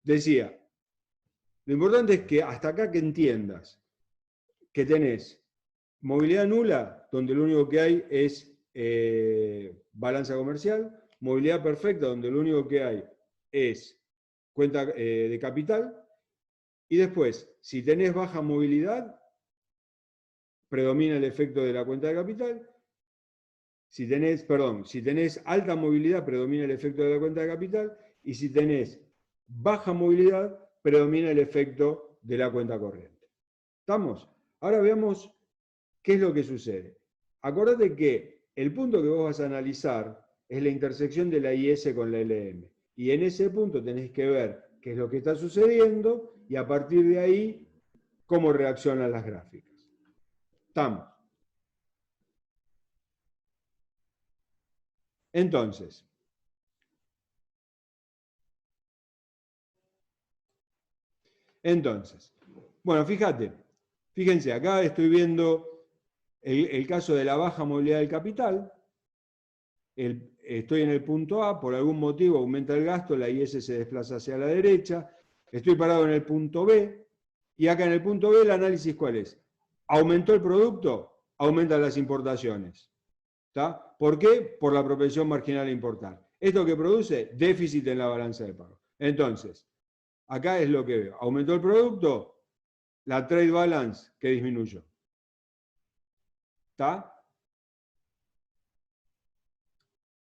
decía, lo importante es que hasta acá que entiendas que tenés movilidad nula, donde lo único que hay es balanza comercial, movilidad perfecta, donde lo único que hay es cuenta de capital, y después, si tenés baja movilidad, predomina el efecto de la cuenta de capital. Si tenés alta movilidad, predomina el efecto de la cuenta de capital, y si tenés baja movilidad, predomina el efecto de la cuenta corriente. ¿Estamos? Ahora veamos qué es lo que sucede. Acordate que el punto que vos vas a analizar es la intersección de la IS con la LM. Y en ese punto tenés que ver qué es lo que está sucediendo y a partir de ahí, cómo reaccionan las gráficas. ¿Estamos? Entonces, bueno, fíjense, acá estoy viendo el caso de la baja movilidad del capital. Estoy en el punto A, por algún motivo aumenta el gasto, la IS se desplaza hacia la derecha. Estoy parado en el punto B, y acá en el punto B el análisis ¿cuál es? ¿Aumentó el producto? Aumentan las importaciones. ¿Está? ¿Por qué? Por la propensión marginal a importar. ¿Esto que produce? Déficit en la balanza de pago. Entonces, acá es lo que veo. ¿Aumentó el producto? La trade balance que disminuyó. ¿Está?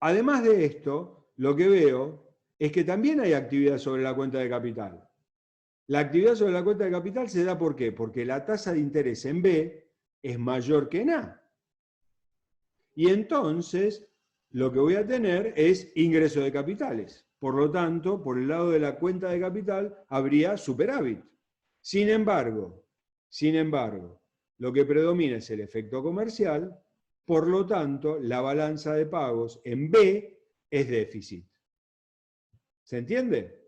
Además de esto, lo que veo es que también hay actividad sobre la cuenta de capital. La actividad sobre la cuenta de capital se da ¿por qué? Porque la tasa de interés en B es mayor que en A. Y entonces, lo que voy a tener es ingreso de capitales. Por lo tanto, por el lado de la cuenta de capital, habría superávit. Sin embargo, lo que predomina es el efecto comercial, por lo tanto, la balanza de pagos en B es déficit. ¿Se entiende?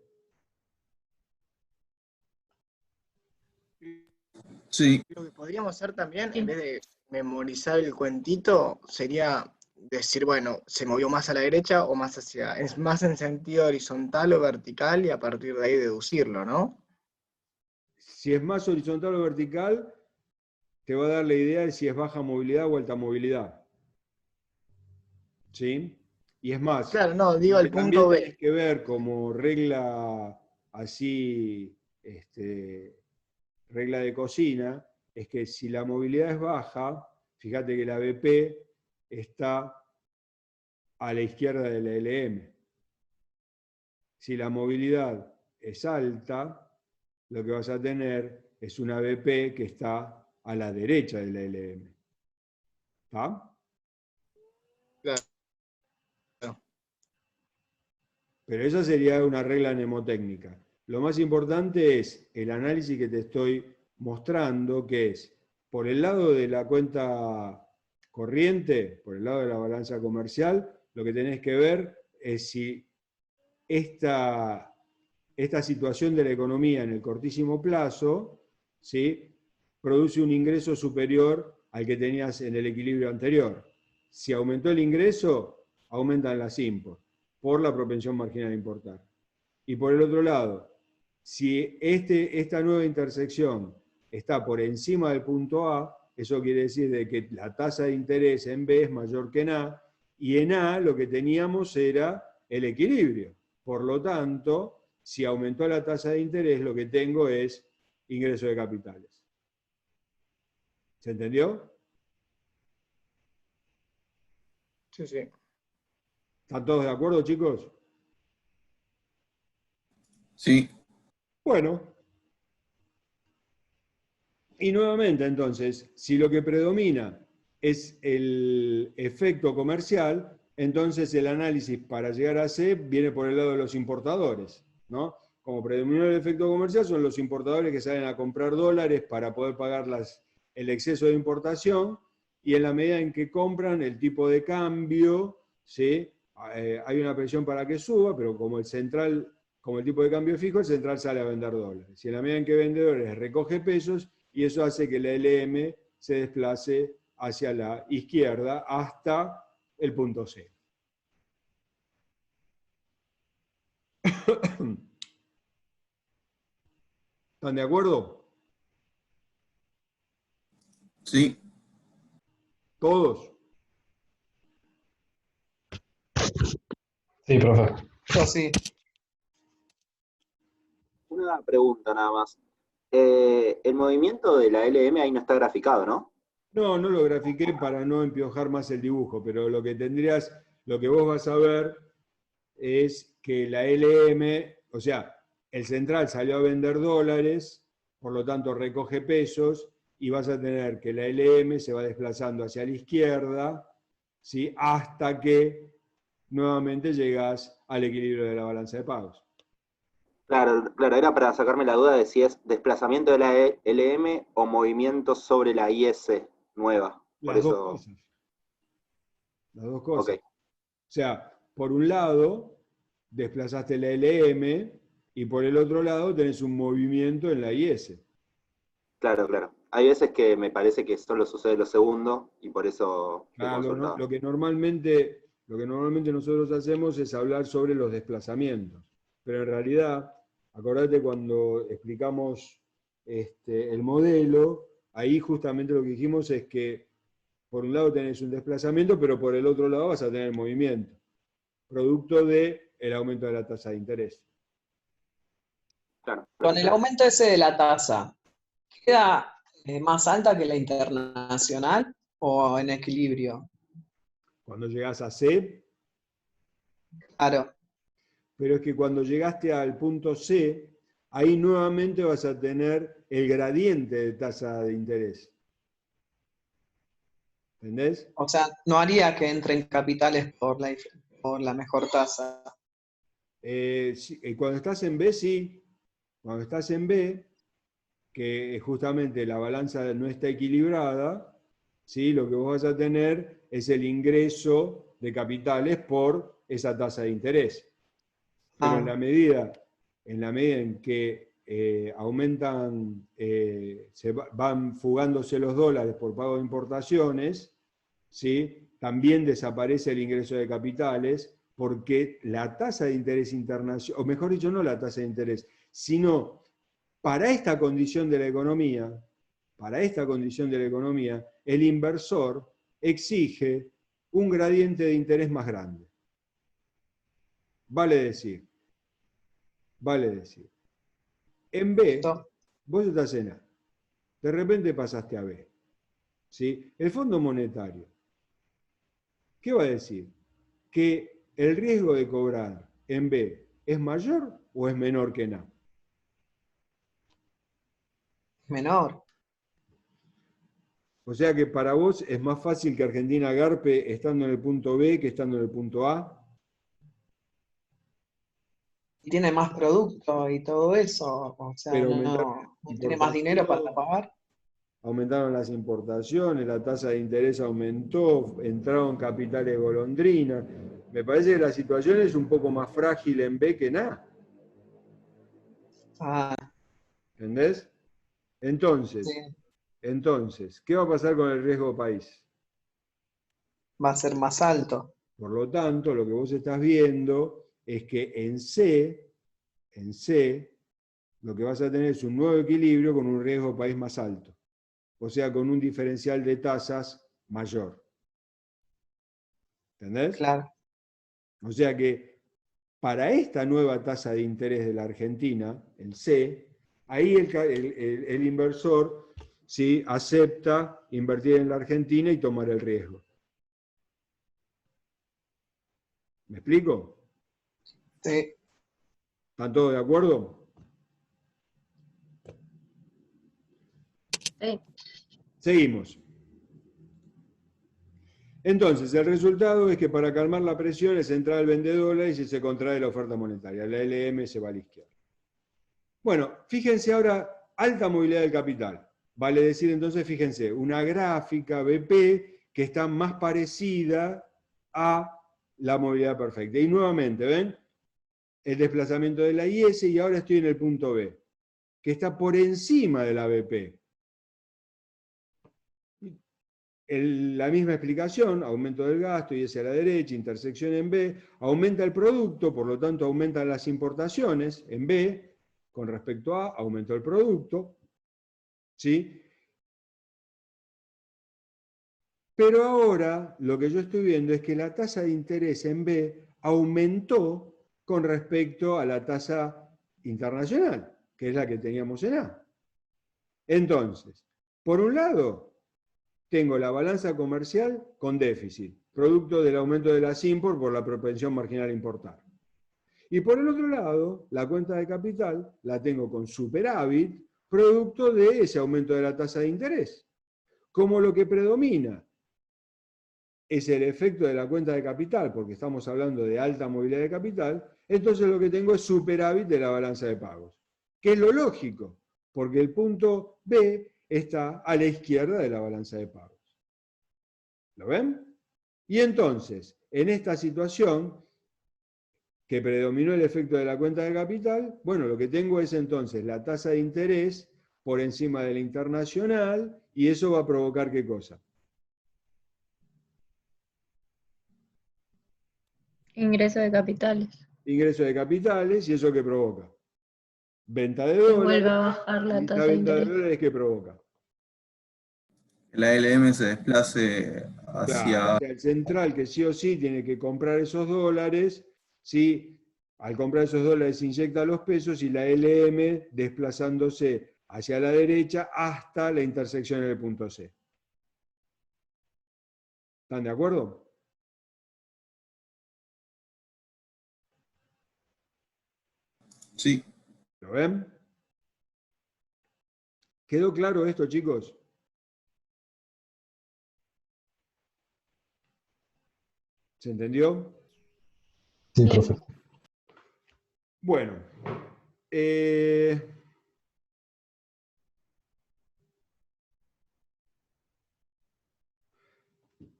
Sí. Lo que podríamos hacer también, en vez de memorizar el cuentito, sería decir, bueno, se movió más a la derecha o más hacia, es más en sentido horizontal o vertical y a partir de ahí deducirlo, ¿no? Si es más horizontal o vertical, te va a dar la idea de si es baja movilidad o alta movilidad. ¿Sí? Y es más, claro, no, digo lo que el punto también B. tenés que ver como regla así, regla de cocina, es que si la movilidad es baja, fíjate que la BP está a la izquierda de la LM. Si la movilidad es alta, lo que vas a tener es una BP que está a la derecha de la LM. ¿Está? Claro. Pero esa sería una regla mnemotécnica. Lo más importante es el análisis que te estoy mostrando, que es por el lado de la cuenta corriente, por el lado de la balanza comercial, lo que tenés que ver es si esta situación de la economía en el cortísimo plazo, ¿sí?, produce un ingreso superior al que tenías en el equilibrio anterior. Si aumentó el ingreso, aumentan las imports por la propensión marginal a importar. Y por el otro lado, si esta nueva intersección está por encima del punto A, eso quiere decir de que la tasa de interés en B es mayor que en A, y en A lo que teníamos era el equilibrio. Por lo tanto, si aumentó la tasa de interés, lo que tengo es ingreso de capitales. ¿Se entendió? Sí, sí. ¿Están todos de acuerdo, chicos? Sí. Bueno. Y nuevamente, entonces, si lo que predomina es el efecto comercial, entonces el análisis para llegar a C viene por el lado de los importadores, ¿no? Como predominó el efecto comercial, son los importadores que salen a comprar dólares para poder pagar el exceso de importación, y en la medida en que compran, el tipo de cambio, ¿sí?, hay una presión para que suba, pero como el tipo de cambio es fijo, el central sale a vender dólares. Y en la medida en que vende dólares, recoge pesos, y eso hace que la LM se desplace hacia la izquierda hasta el punto C. ¿Están de acuerdo? Sí. ¿Todos? Sí, profe. Yo sí. Una pregunta nada más. El movimiento de la LM ahí no está graficado, ¿no? No, no lo grafiqué para no empiojar más el dibujo, pero lo que vos vas a ver es que la LM, o sea, el central salió a vender dólares, por lo tanto recoge pesos, y vas a tener que la LM se va desplazando hacia la izquierda, ¿sí? Hasta que nuevamente llegas al equilibrio de la balanza de pagos. Claro, claro, era para sacarme la duda de si es desplazamiento de la LM o movimiento sobre la IS nueva. Por Las dos eso, cosas. Las dos cosas. ok, O sea, por un lado, desplazaste la LM y por el otro lado tenés un movimiento en la IS. claro, claro. Hay veces que me parece que solo sucede lo segundo y por eso te Claro, consultaba. lo que normalmente nosotros hacemos es hablar sobre los desplazamientos. Pero en realidad, acordate cuando explicamos el modelo, ahí justamente lo que dijimos es que por un lado tenés un desplazamiento, pero por el otro lado vas a tener movimiento, producto del aumento de la tasa de interés. Claro, Con el aumento ese de la tasa, ¿queda más alta que la internacional o en equilibrio? Cuando llegás a C, Claro. pero es que cuando llegaste al punto C, ahí nuevamente vas a tener el gradiente de tasa de interés. ¿Entendés? O sea, no haría que entren capitales por la mejor tasa. Cuando estás en B, sí. Cuando estás en B, que justamente la balanza no está equilibrada, ¿sí? Lo que vos vas a tener es el ingreso de capitales por esa tasa de interés. Pero en la medida en que van fugándose los dólares por pago de importaciones, ¿sí? También desaparece el ingreso de capitales porque la tasa de interés internacional, o mejor dicho, no la tasa de interés, sino para esta condición de la economía, el inversor exige un gradiente de interés más grande. Vale decir, en B, vos estás en A, de repente pasaste a B. ¿Sí? El Fondo Monetario, ¿qué va a decir? ¿Que el riesgo de cobrar en B es mayor o es menor que en A? Menor. O sea que para vos es más fácil que Argentina garpe estando en el punto B que estando en el punto A. Y tiene más producto y todo eso. O sea, Pero no tiene más dinero para pagar. Aumentaron las importaciones, la tasa de interés aumentó, entraron capitales golondrina. Me parece que la situación es un poco más frágil en B que en A. ¿Entendés? Entonces, ¿qué va a pasar con el riesgo país? Va a ser más alto. Por lo tanto, lo que vos estás viendo es que en C, lo que vas a tener es un nuevo equilibrio con un riesgo país más alto. O sea, con un diferencial de tasas mayor. ¿Entendés? Claro. O sea que para esta nueva tasa de interés de la Argentina, el C, ahí el inversor ¿sí? acepta invertir en la Argentina y tomar el riesgo. ¿Me explico? Sí. ¿Están todos de acuerdo? Sí. Seguimos. Entonces, el resultado es que para calmar la presión, el central vende dólares y se contrae la oferta monetaria. La LM se va a la izquierda. Bueno, fíjense ahora, alta movilidad del capital. Vale decir entonces, fíjense, una gráfica BP que está más parecida a la movilidad perfecta. Y nuevamente, ¿ven? El desplazamiento de la IS y ahora estoy en el punto B, que está por encima de la BP. La misma explicación, aumento del gasto, IS a la derecha, intersección en B, aumenta el producto, por lo tanto aumentan las importaciones en B, con respecto a aumentó el producto, ¿sí? Pero ahora lo que yo estoy viendo es que la tasa de interés en B aumentó con respecto a la tasa internacional, que es la que teníamos en A. Entonces, por un lado, tengo la balanza comercial con déficit, producto del aumento de las import por la propensión marginal a importar. Y por el otro lado, la cuenta de capital la tengo con superávit, producto de ese aumento de la tasa de interés. Como lo que predomina es el efecto de la cuenta de capital, porque estamos hablando de alta movilidad de capital, entonces lo que tengo es superávit de la balanza de pagos, que es lo lógico, porque el punto B está a la izquierda de la balanza de pagos. ¿Lo ven? Y entonces, en esta situación, que predominó el efecto de la cuenta de capital, bueno, lo que tengo es entonces la tasa de interés por encima de la internacional, y eso va a provocar ¿qué cosa? Ingreso de capitales. Ingreso de capitales, ¿y eso qué provoca? Venta de Que vuelve dólares. a bajar la ¿Y tasa la de venta de interés. dólares qué provoca? La LM se desplace Claro, hacia... o sea, el central que sí o sí tiene que comprar esos dólares, ¿sí? Al comprar esos dólares inyecta los pesos y la LM desplazándose hacia la derecha hasta la intersección en el punto C. ¿Están de acuerdo? Sí, ¿Lo ven? ¿Quedó claro esto, chicos? ¿Se entendió? Sí, profe. Bueno.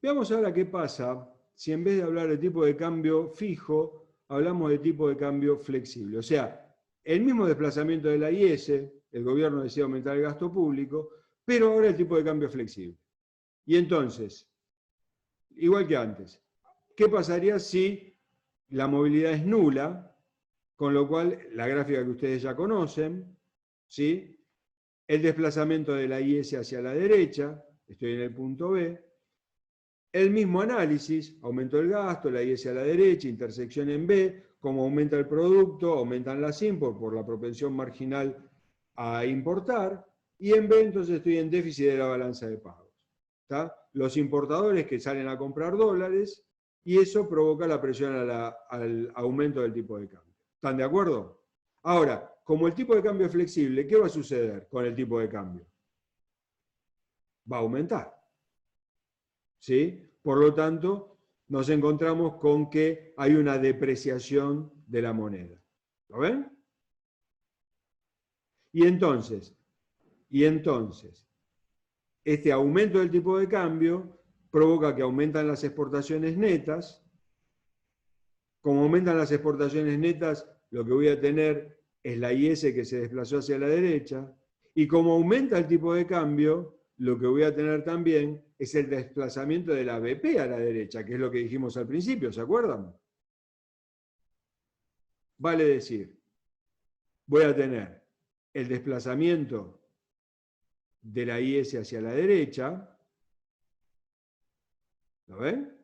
Veamos ahora qué pasa si en vez de hablar de tipo de cambio fijo, hablamos de tipo de cambio flexible. O sea, el mismo desplazamiento de la IS, el gobierno decide aumentar el gasto público, pero ahora el tipo de cambio flexible. Y entonces, igual que antes, ¿qué pasaría si la movilidad es nula? Con lo cual, la gráfica que ustedes ya conocen, ¿sí? El desplazamiento de la IS hacia la derecha, estoy en el punto B. El mismo análisis, aumento el gasto, la IS a la derecha, intersección en B, como aumenta el producto, aumentan las import por la propensión marginal a importar, y en B entonces estoy en déficit de la balanza de pagos. ¿Está? Los importadores que salen a comprar dólares, y eso provoca la presión al aumento del tipo de cambio. ¿Están de acuerdo? Ahora, como el tipo de cambio es flexible, ¿qué va a suceder con el tipo de cambio? Va a aumentar. ¿Sí? Por lo tanto, nos encontramos con que hay una depreciación de la moneda. ¿Lo ven? Y entonces, este aumento del tipo de cambio provoca que aumentan las exportaciones netas. Como aumentan las exportaciones netas, lo que voy a tener es la IS que se desplazó hacia la derecha. Y como aumenta el tipo de cambio, lo que voy a tener también es el desplazamiento de la BP a la derecha, que es lo que dijimos al principio, ¿se acuerdan? Vale decir, voy a tener el desplazamiento de la IS hacia la derecha, ¿lo ven?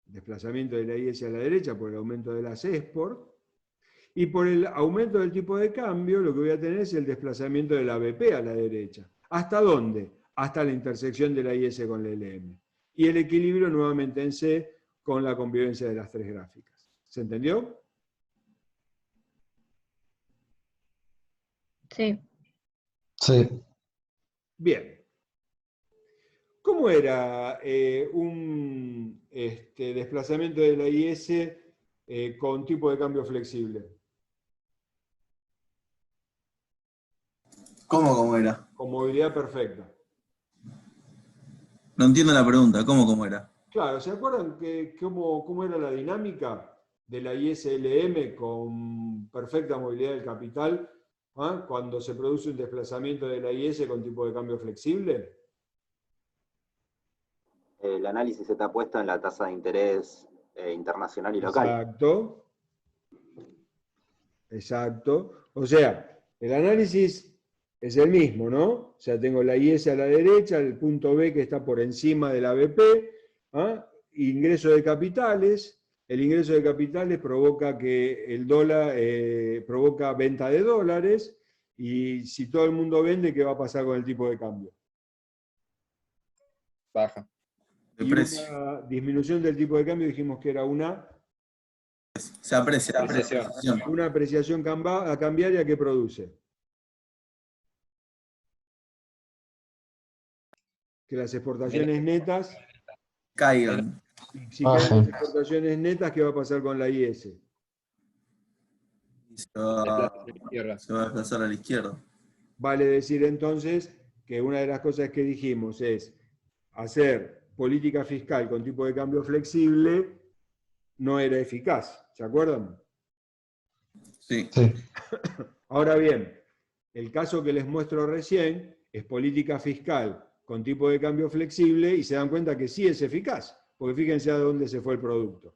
Desplazamiento de la IS a la derecha por el aumento de las export, y por el aumento del tipo de cambio, lo que voy a tener es el desplazamiento de la BP a la derecha. ¿Hasta dónde? Hasta la intersección de la IS con la LM. Y el equilibrio nuevamente en C con la convivencia de las tres gráficas. ¿Se entendió? Sí. Sí. Bien. ¿Cómo era un desplazamiento de la IS con tipo de cambio flexible? ¿Cómo era? Con movilidad perfecta. No entiendo la pregunta, ¿cómo era? Claro, ¿se acuerdan cómo era la dinámica de la ISLM con perfecta movilidad del capital cuando se produce un desplazamiento de la IS con tipo de cambio flexible? El análisis está puesto en la tasa de interés internacional y local. Exacto. Exacto. O sea, El análisis es el mismo, ¿no? O sea, tengo la IS a la derecha, el punto B que está por encima de la BP, ¿ah? Ingreso de capitales. El ingreso de capitales provoca que el dólar provoca venta de dólares, y si todo el mundo vende, ¿qué va a pasar con el tipo de cambio? Baja. De Y precio. una disminución del tipo de cambio dijimos que era Se aprecia. Apreciación. una apreciación cambiaria que produce que las exportaciones netas, Caigan. si caen las Bajen. exportaciones netas, ¿qué va a pasar con la IS? Y se va Desplaza a la izquierda. a desplazar a la izquierda. Vale decir entonces que una de las cosas que dijimos es hacer política fiscal con tipo de cambio flexible no era eficaz, ¿se acuerdan? Sí. Sí. Ahora bien, el caso que les muestro recién es política fiscal con tipo de cambio flexible y se dan cuenta que sí es eficaz, porque fíjense a dónde se fue el producto.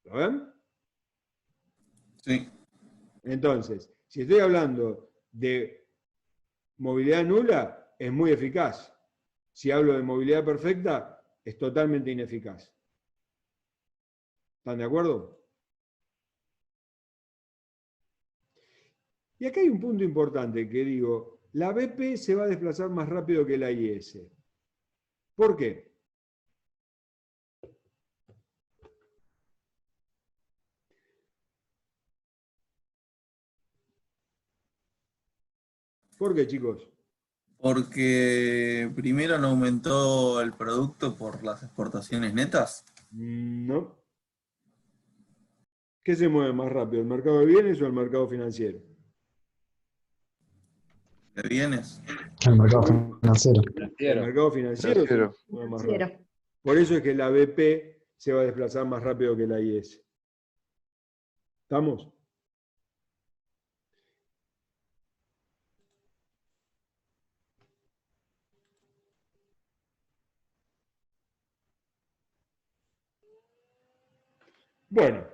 ¿Lo ven? Sí. Entonces, si estoy hablando de movilidad nula, es muy eficaz. Si hablo de movilidad perfecta, es totalmente ineficaz. ¿Están de acuerdo? Y acá hay un punto importante que digo, la BP se va a desplazar más rápido que la IS. ¿Por qué? ¿Por qué, chicos? Porque primero no aumentó el producto por las exportaciones netas. No. ¿Qué se mueve más rápido, el mercado de bienes o el mercado financiero? De bienes. El mercado financiero. El Financiero. mercado financiero se mueve más rápido. Por eso es que la BP se va a desplazar más rápido que la IS. ¿Estamos? Bueno.